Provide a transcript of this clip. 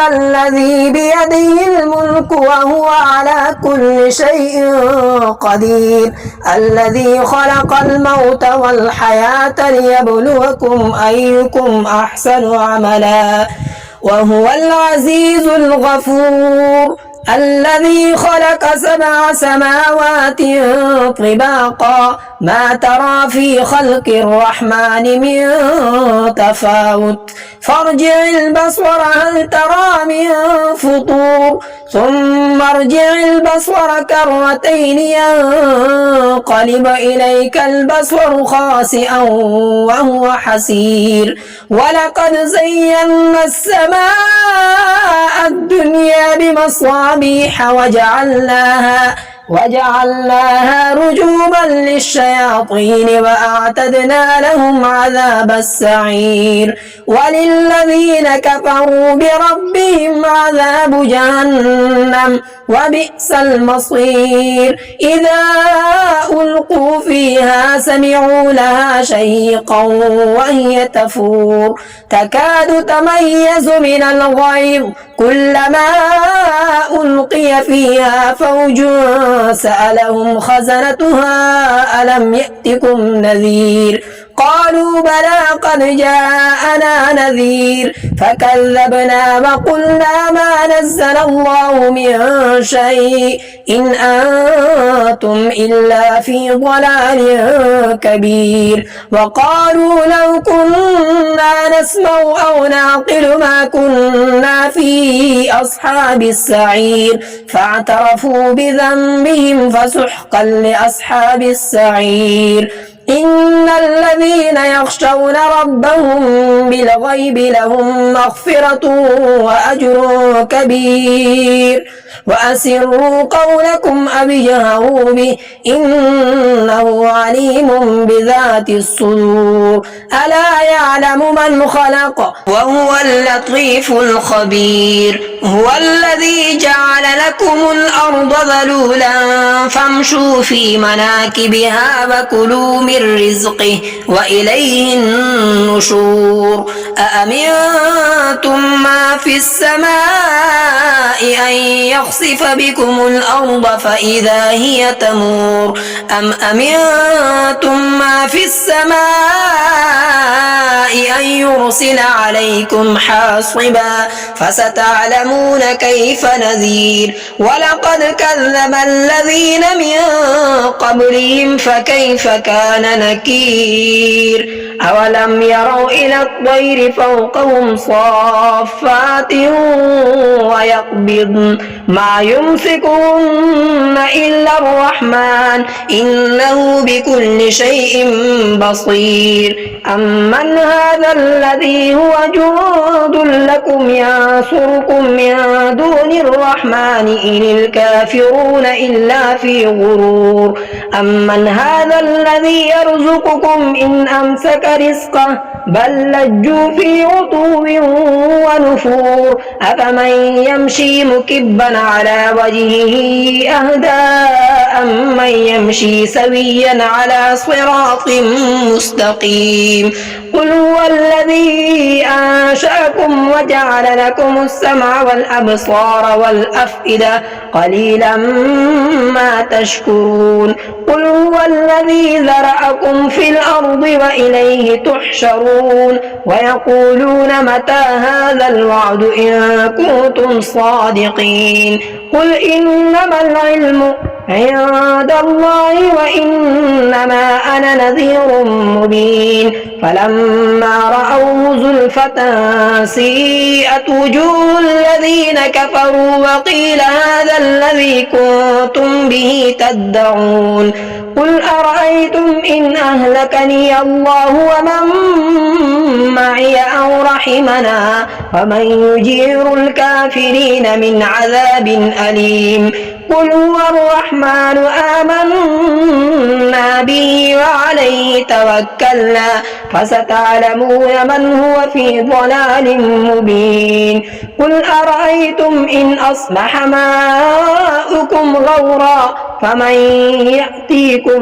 الذي بيده الملك وهو على كل شيء قدير الذي خلق الموت والحياة ليبلوكم أيكم أحسن عملا وهو العزيز الغفور الذي خلق 7 سماوات طباقا ما ترى في خلق الرحمن من تفاوت فارجع البصر هل ترى من فطور ثم ارجع البصر كرتين ينقلب إليك البصر خاسئا وهو حسير ولقد زينا السماء الدنيا بمصابيح وجعلناها رجوما للشياطين وأعتدنا لهم عذاب السعير وللذين كفروا بربهم عذاب جهنم وبئس المصير إذا ألقوا فيها سمعوا لها شهيقا وهي تفور تكاد تميز من الغيظ كلما ألقي فيها فوج سألهم خزنتها ألم يأتكم نذير قالوا بلى قد جاءنا نذير فكذبنا وقلنا ما نزل الله من شيء إن أنتم إلا في ضلال كبير وقالوا لو كنا نسمع أو نعقل ما كنا في أصحاب السعير فاعترفوا بذنبهم فسحقا لأصحاب السعير إن الذين يخشون ربهم بالغيب لهم مغفرة وأجر كبير وأسروا قولكم أو اجهروا به إنه عليم بذات الصدور ألا يعلم من خلق وهو اللطيف الخبير هو الذي جعل لكم الأرض ذلولا فامشوا في مناكبها وكلوا من رزقه وإليه النشور أأمنتم ما في السماء أن يخسف بكم الأرض فإذا هي تمور أم أمنتم ما في السماء أن يرسل عليكم حاصبا فستعلمون كيف نذير ولقد كذب الذين من قبلهم فكيف كان نكير أولم يروا إلى الطير فوقهم صافات ويقبضن ما يمسكهن إلا الرحمن إنه بكل شيء بصير أمن هذا الذي هو جند لكم ينصركم من دون الرحمن إن الكافرون إلا في غرور أمن هذا الذي يرزقكم إن أمسك رزقه بل لجوا في عتو ونفور أفمن يمشي مكبا على وجهه أهدى أمن يمشي سويا على صراط مستقيم قل هو الذي أنشأكم وجعل لكم السمع والأبصار والأفئدة قليلا ما تشكرون قل هو الذي ذرأكم في الأرض وإليه تحشرون ويقولون متى هذا الوعد إن كنتم صادقين قل إنما العلم عند الله وإنما أنا نذير مبين فلما رأوه زلفة سيئت وجوه الذين كفروا وقيل هذا الذي كنتم به تدعون قل أرأيتم إن أهلكني الله ومن معي أو رحمنا ومن يجير الكافرين من عذاب أليم قل هو الرحمن آمنا به وعليه توكلنا فستعلمون من هو في ضلال مبين قل أرأيتم إن أصبح ماؤكم غورا فمن يأتيكم